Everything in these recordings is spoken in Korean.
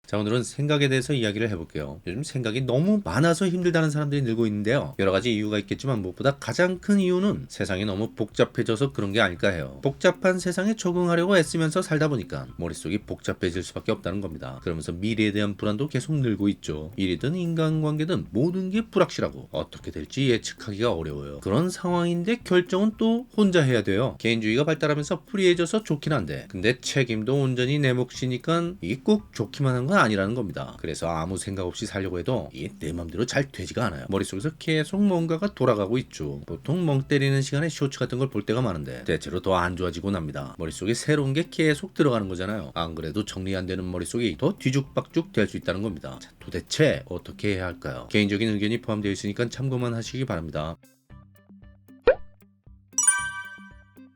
자, 오늘은 생각에 대해서 이야기를 해볼게요. 요즘 생각이 너무 많아서 힘들다는 사람들이 늘고 있는데요. 여러 가지 이유가 있겠지만 무엇보다 가장 큰 이유는 세상이 너무 복잡해져서 그런 게 아닐까 해요. 복잡한 세상에 적응하려고 애쓰면서 살다 보니까 머릿속이 복잡해질 수밖에 없다는 겁니다. 그러면서 미래에 대한 불안도 계속 늘고 있죠. 일이든 인간관계든 모든 게 불확실하고 어떻게 될지 예측하기가 어려워요. 그런 상황인데 결정은 또 혼자 해야 돼요. 개인주의가 발달하면서 프리해져서 좋긴 한데 근데 책임도 온전히 내 몫이니까 이게 꼭 좋기만 한 건 아니라는 겁니다. 그래서 아무 생각 없이 살려고 해도 이게 내 맘대로 잘 되지가 않아요. 머릿속에서 계속 뭔가가 돌아가고 있죠. 보통 멍 때리는 시간에 쇼츠 같은 걸 볼 때가 많은데 대체로 더 안 좋아지고 납니다. 머릿속에 새로운 게 계속 들어가는 거잖아요. 안 그래도 정리 안 되는 머릿속이 더 뒤죽박죽 될 수 있다는 겁니다. 자, 도대체 어떻게 해야 할까요? 개인적인 의견이 포함되어 있으니까 참고만 하시기 바랍니다.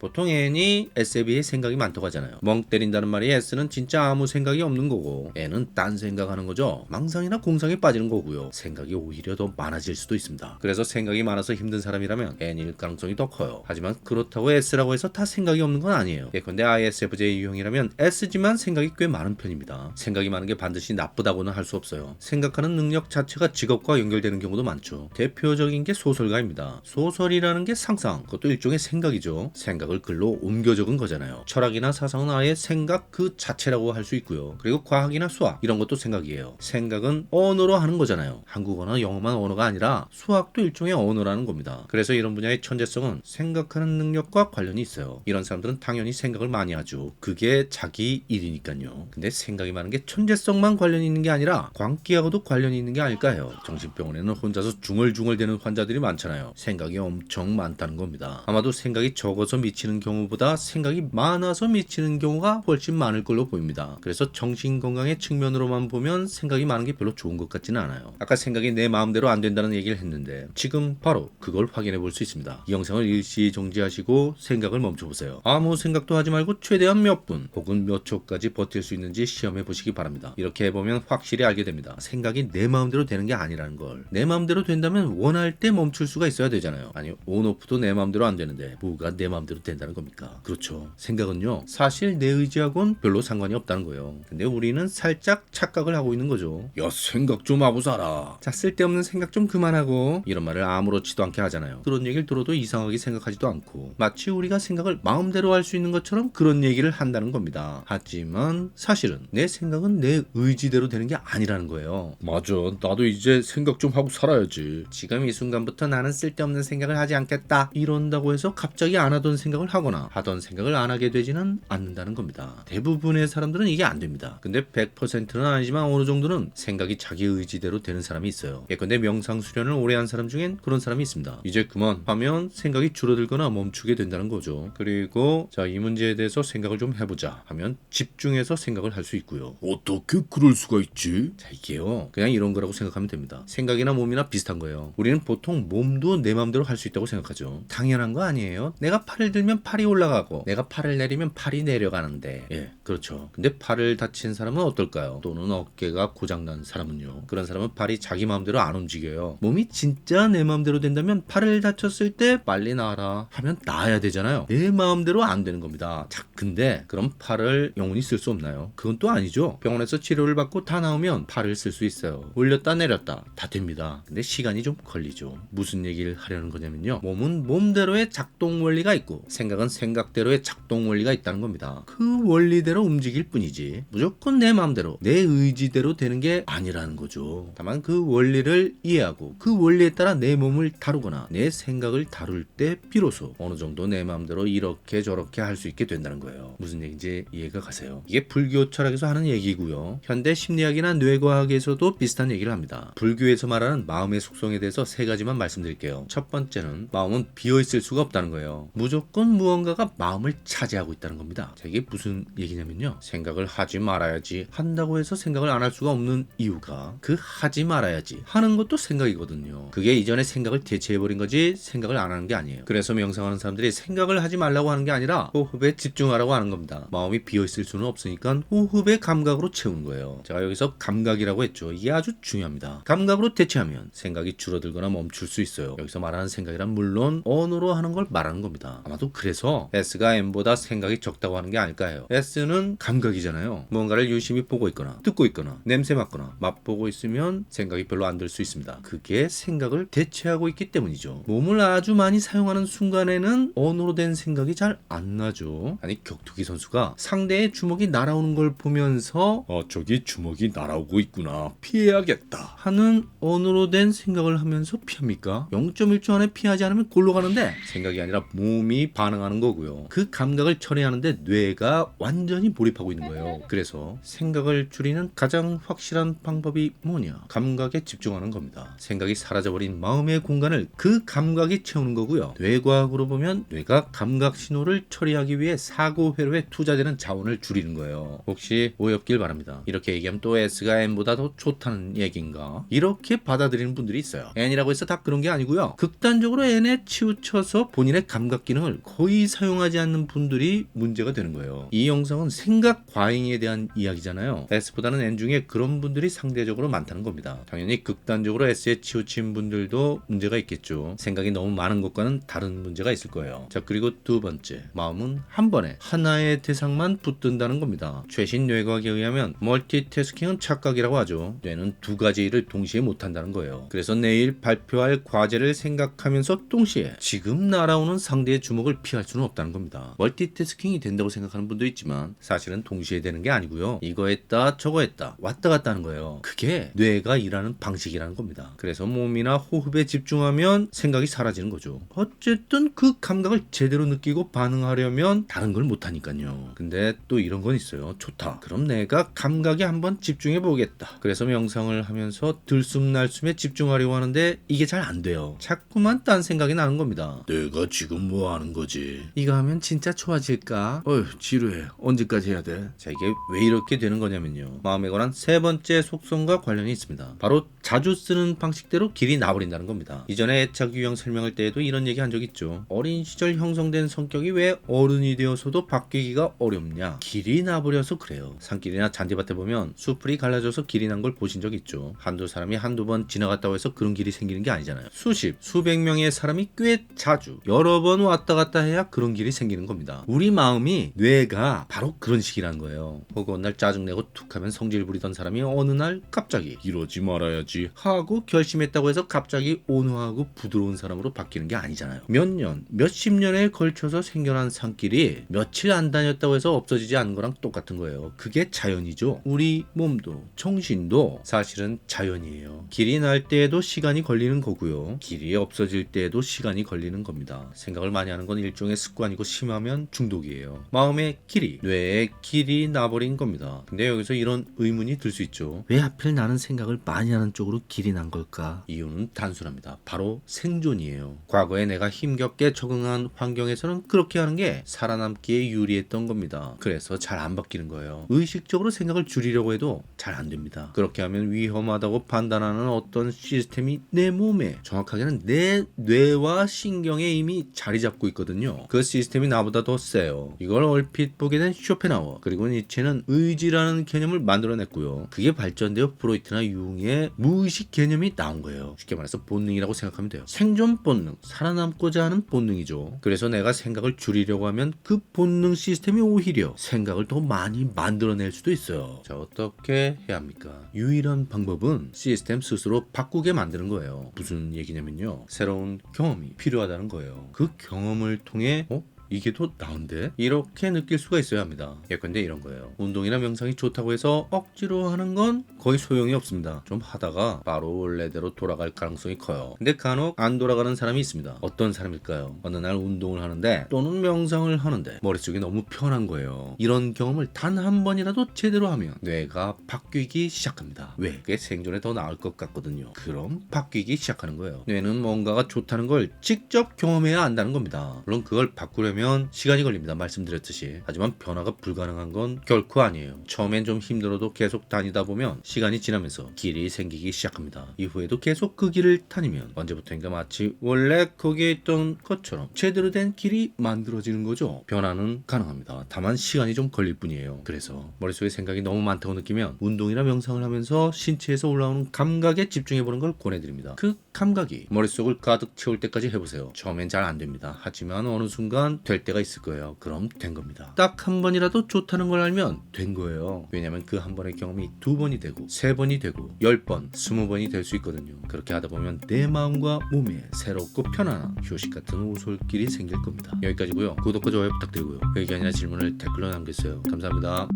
보통 N이 S에 비해 생각이 많다고 하잖아요. 멍 때린다는 말이 S는 진짜 아무 생각이 없는 거고 N은 딴 생각하는 거죠. 망상이나 공상에 빠지는 거고요. 생각이 오히려 더 많아질 수도 있습니다. 그래서 생각이 많아서 힘든 사람이라면 N일 가능성이 더 커요. 하지만 그렇다고 S라고 해서 다 생각이 없는 건 아니에요. 예컨대 ISFJ 유형이라면 S지만 생각이 꽤 많은 편입니다. 생각이 많은 게 반드시 나쁘다고는 할 수 없어요. 생각하는 능력 자체가 직업과 연결되는 경우도 많죠. 대표적인 게 소설가입니다. 소설이라는 게 상상, 그것도 일종의 생각이죠. 생각을 글로 옮겨 적은 거잖아요. 철학이나 사상은 아예 생각 그 자체라고 할 수 있고요. 그리고 과학이나 수학 이런 것도 생각이에요. 생각은 언어로 하는 거잖아요. 한국어나 영어만 언어가 아니라 수학도 일종의 언어라는 겁니다. 그래서 이런 분야의 천재성은 생각하는 능력과 관련이 있어요. 이런 사람들은 당연히 생각을 많이 하죠. 그게 자기 일이니까요. 근데 생각이 많은 게 천재성만 관련이 있는 게 아니라 광기하고도 관련이 있는 게 아닐까 해요. 정신병원에는 혼자서 중얼중얼대는 환자들이 많잖아요. 생각이 엄청 많다는 겁니다. 아마도 생각이 적어서 미치는 경우보다 생각이 많아서 미치는 경우가 훨씬 많을 걸로 보입니다. 그래서 정신건강의 측면으로만 보면 생각이 많은 게 별로 좋은 것 같지는 않아요. 아까 생각이 내 마음대로 안 된다는 얘기를 했는데 지금 바로 그걸 확인해 볼 수 있습니다. 이 영상을 일시 정지하시고 생각을 멈춰보세요. 아무 생각도 하지 말고 최대한 몇 분 혹은 몇 초까지 버틸 수 있는지 시험해 보시기 바랍니다. 이렇게 해보면 확실히 알게 됩니다. 생각이 내 마음대로 되는 게 아니라는 걸. 내 마음대로 된다면 원할 때 멈출 수가 있어야 되잖아요. 아니 온오프도 내 마음대로 안 되는데 뭐가 내 마음대로 된다는 겁니까? 그렇죠. 생각은요 사실 내 의지하고는 별로 상관이 없다는 거예요. 근데 우리는 살짝 착각을 하고 있는 거죠. 야 생각 좀 하고 살아. 자 쓸데없는 생각 좀 그만하고 이런 말을 아무렇지도 않게 하잖아요. 그런 얘기를 들어도 이상하게 생각하지도 않고 마치 우리가 생각을 마음대로 할 수 있는 것처럼 그런 얘기를 한다는 겁니다. 하지만 사실은 내 생각은 내 의지대로 되는 게 아니라는 거예요. 맞아. 나도 이제 생각 좀 하고 살아야지. 지금 이 순간부터 나는 쓸데없는 생각을 하지 않겠다. 이런다고 해서 갑자기 안 하던 생각을 하거나 하던 생각을 안 하게 되지는 않는다는 겁니다. 대부분의 사람들은 이게 안 됩니다. 근데 100%는 아니지만 어느 정도는 생각이 자기 의지대로 되는 사람이 있어요. 예컨대 명상 수련을 오래 한 사람 중엔 그런 사람이 있습니다. 이제 그만 하면 생각이 줄어들거나 멈추게 된다는 거죠. 그리고 자, 이 문제에 대해서 생각을 좀 해보자 하면 집중해서 생각을 할 수 있고요. 어떻게 그럴 수가 있지? 자, 이게요 그냥 이런 거라고 생각하면 됩니다. 생각이나 몸이나 비슷한 거예요. 우리는 보통 몸도 내 마음대로 할 수 있다고 생각하죠. 당연한 거 아니에요? 내가 팔을 들면 팔이 올라가고 내가 팔을 내리면 팔이 내려가는데 예 그렇죠. 근데 팔을 다친 사람은 어떨까요? 또는 어깨가 고장난 사람은요. 그런 사람은 팔이 자기 마음대로 안 움직여요. 몸이 진짜 내 마음대로 된다면 팔을 다쳤을 때 빨리 나아라 하면 나아야 되잖아요. 내 마음대로 안 되는 겁니다. 자 근데 그럼 팔을 영원히 쓸 수 없나요? 그건 또 아니죠. 병원에서 치료를 받고 다 나오면 팔을 쓸 수 있어요. 올렸다 내렸다 다 됩니다. 근데 시간이 좀 걸리죠. 무슨 얘기를 하려는 거냐면요. 몸은 몸대로의 작동 원리가 있고 생각은 생각대로의 작동 원리가 있다는 겁니다. 그 원리대로 움직일 뿐이지 무조건 내 마음대로 내 의지대로 되는 게 아니라는 거죠. 다만 그 원리를 이해하고 그 원리에 따라 내 몸을 다루거나 내 생각을 다룰 때 비로소 어느 정도 내 마음대로 이렇게 저렇게 할 수 있게 된다는 거예요. 무슨 얘기인지 이해가 가세요? 이게 불교 철학에서 하는 얘기고요. 현대 심리학이나 뇌과학에서도 비슷한 얘기를 합니다. 불교에서 말하는 마음의 속성에 대해서 세 가지만 말씀드릴게요. 첫 번째는 마음은 비어있을 수가 없다는 거예요. 무조건 무언가가 마음을 차지하고 있다는 겁니다. 자, 이게 무슨 얘기냐면요. 생각을 하지 말아야지 한다고 해서 생각을 안 할 수가 없는 이유가 그 하지 말아야지 하는 것도 생각이거든요. 그게 이전에 생각을 대체해버린 거지 생각을 안 하는 게 아니에요. 그래서 명상하는 사람들이 생각을 하지 말라고 하는 게 아니라 호흡에 집중하라고 하는 겁니다. 마음이 비어있을 수는 없으니까 호흡의 감각으로 채우는 거예요. 제가 여기서 감각이라고 했죠. 이게 아주 중요합니다. 감각으로 대체하면 생각이 줄어들거나 멈출 수 있어요. 여기서 말하는 생각이란 물론 언어로 하는 걸 말하는 겁니다. 아마도 바로 그래서 S가 M보다 생각이 적다고 하는 게 아닐까 해요. S는 감각이잖아요. 뭔가를 유심히 보고 있거나 듣고 있거나 냄새 맡거나 맛보고 있으면 생각이 별로 안 들 수 있습니다. 그게 생각을 대체하고 있기 때문이죠. 몸을 아주 많이 사용하는 순간에는 언어로 된 생각이 잘 안 나죠. 아니 격투기 선수가 상대의 주먹이 날아오는 걸 보면서 저기 주먹이 날아오고 있구나, 피해야겠다 하는 언어로 된 생각을 하면서 피합니까? 0.1초 안에 피하지 않으면 골로 가는데 생각이 아니라 몸이 반응하는 거고요. 그 감각을 처리하는데 뇌가 완전히 몰입하고 있는 거예요. 그래서 생각을 줄이는 가장 확실한 방법이 뭐냐? 감각에 집중하는 겁니다. 생각이 사라져버린 마음의 공간을 그 감각이 채우는 거고요. 뇌과학으로 보면 뇌가 감각 신호를 처리하기 위해 사고 회로에 투자되는 자원을 줄이는 거예요. 혹시 오해없길 바랍니다. 이렇게 얘기하면 또 S가 N보다 더 좋다는 얘기인가? 이렇게 받아들이는 분들이 있어요. N이라고 해서 다 그런 게 아니고요. 극단적으로 N에 치우쳐서 본인의 감각 기능을 거의 사용하지 않는 분들이 문제가 되는 거예요. 이 영상은 생각 과잉에 대한 이야기잖아요. S보다는 N 중에 그런 분들이 상대적으로 많다는 겁니다. 당연히 극단적으로 S에 치우친 분들도 문제가 있겠죠. 생각이 너무 많은 것과는 다른 문제가 있을 거예요. 자, 그리고 두 번째, 마음은 한 번에 하나의 대상만 붙든다는 겁니다. 최신 뇌과학에 의하면 멀티태스킹은 착각이라고 하죠. 뇌는 두 가지 일을 동시에 못한다는 거예요. 그래서 내일 발표할 과제를 생각하면서 동시에 지금 날아오는 상대의 주먹을 피할 수는 없다는 겁니다. 멀티태스킹이 된다고 생각하는 분도 있지만 사실은 동시에 되는 게 아니고요. 이거 했다 저거 했다 왔다 갔다 하는 거예요. 그게 뇌가 일하는 방식이라는 겁니다. 그래서 몸이나 호흡에 집중하면 생각이 사라지는 거죠. 어쨌든 그 감각을 제대로 느끼고 반응하려면 다른 걸 못하니까요. 근데 또 이런 건 있어요. 좋다. 그럼 내가 감각에 한번 집중해 보겠다. 그래서 명상을 하면서 들숨날숨에 집중하려고 하는데 이게 잘 안 돼요. 자꾸만 딴 생각이 나는 겁니다. 내가 지금 뭐 하는 거지? 이거 하면 진짜 좋아질까? 어휴 지루해. 언제까지 해야 돼? 자, 이게 왜 이렇게 되는 거냐면요. 마음에 관한 세 번째 속성과 관련이 있습니다. 바로 자주 쓰는 방식대로 길이 나버린다는 겁니다. 이전에 애착 유형 설명할 때에도 이런 얘기 한 적 있죠. 어린 시절 형성된 성격이 왜 어른이 되어서도 바뀌기가 어렵냐? 길이 나버려서 그래요. 산길이나 잔디밭에 보면 수풀이 갈라져서 길이 난 걸 보신 적 있죠. 한두 사람이 한두 번 지나갔다고 해서 그런 길이 생기는 게 아니잖아요. 수십, 수백 명의 사람이 꽤 자주 여러 번 왔다 갔다 해야 그런 길이 생기는 겁니다. 우리 마음이, 뇌가 바로 그런 식이라는 거예요. 어느 날 짜증내고 툭하면 성질 부리던 사람이 어느 날 갑자기 이러지 말아야지 하고 결심했다고 해서 갑자기 온화하고 부드러운 사람으로 바뀌는 게 아니잖아요. 몇 년, 몇십 년에 걸쳐서 생겨난 산길이 며칠 안 다녔다고 해서 없어지지 않은 거랑 똑같은 거예요. 그게 자연이죠. 우리 몸도 정신도 사실은 자연이에요. 길이 날 때에도 시간이 걸리는 거고요. 길이 없어질 때에도 시간이 걸리는 겁니다. 생각을 많이 하는 건 일종의 습관이고 심하면 중독이에요. 마음의 길이, 뇌의 길이 나버린 겁니다. 근데 여기서 이런 의문이 들 수 있죠. 왜 하필 나는 생각을 많이 하는 쪽으로 길이 난 걸까? 이유는 단순합니다. 바로 생존이에요. 과거에 내가 힘겹게 적응한 환경에서는 그렇게 하는 게 살아남기에 유리했던 겁니다. 그래서 잘 안 바뀌는 거예요. 의식적으로 생각을 줄이려고 해도 잘 안 됩니다. 그렇게 하면 위험하다고 판단하는 어떤 시스템이 내 몸에, 정확하게는 내 뇌와 신경에 이미 자리 잡고 있거든요. 그 시스템이 나보다 더 세요. 이걸 얼핏 보게 된 쇼펜하워 그리고 니체는 의지라는 개념을 만들어냈고요. 그게 발전되어 프로이트나 융의 무의식 개념이 나온 거예요. 쉽게 말해서 본능이라고 생각하면 돼요. 생존 본능, 살아남고자 하는 본능이죠. 그래서 내가 생각을 줄이려고 하면 그 본능 시스템이 오히려 생각을 더 많이 만들어낼 수도 있어요. 자, 어떻게 해야 합니까? 유일한 방법은 시스템 스스로 바꾸게 만드는 거예요. 무슨 얘기냐면요. 새로운 경험이 필요하다는 거예요. 그 경험을 통해 이게 더 나은데? 이렇게 느낄 수가 있어야 합니다. 예컨대 이런 거예요. 운동이나 명상이 좋다고 해서 억지로 하는 건 거의 소용이 없습니다. 좀 하다가 바로 원래대로 돌아갈 가능성이 커요. 근데 간혹 안 돌아가는 사람이 있습니다. 어떤 사람일까요? 어느 날 운동을 하는데 또는 명상을 하는데 머릿속이 너무 편한 거예요. 이런 경험을 단 한 번이라도 제대로 하면 뇌가 바뀌기 시작합니다. 왜? 그게 생존에 더 나을 것 같거든요. 그럼 바뀌기 시작하는 거예요. 뇌는 뭔가가 좋다는 걸 직접 경험해야 안다는 겁니다. 물론 그걸 바꾸려면 시간이 걸립니다. 말씀드렸듯이. 하지만 변화가 불가능한 건 결코 아니에요. 처음엔 좀 힘들어도 계속 다니다 보면 시간이 지나면서 길이 생기기 시작합니다. 이후에도 계속 그 길을 다니면 언제부터인가 마치 원래 거기에 있던 것처럼 제대로 된 길이 만들어지는 거죠. 변화는 가능합니다. 다만 시간이 좀 걸릴 뿐이에요. 그래서 머릿속에 생각이 너무 많다고 느끼면 운동이나 명상을 하면서 신체에서 올라오는 감각에 집중해보는 걸 권해드립니다. 그 감각이 머릿속을 가득 채울 때까지 해보세요. 처음엔 잘 안됩니다. 하지만 어느 순간 될 때가 있을 거예요. 그럼 된 겁니다. 딱 한 번이라도 좋다는 걸 알면 된 거예요. 왜냐면 그 한 번의 경험이 2번이 되고 3번이 되고 10번, 20번이 될 수 있거든요. 그렇게 하다 보면 내 마음과 몸에 새롭고 편안한 휴식 같은 오솔길이 생길 겁니다. 여기까지고요. 구독과 좋아요 부탁드리고요. 의견이나 질문을 댓글로 남겨주세요. 감사합니다.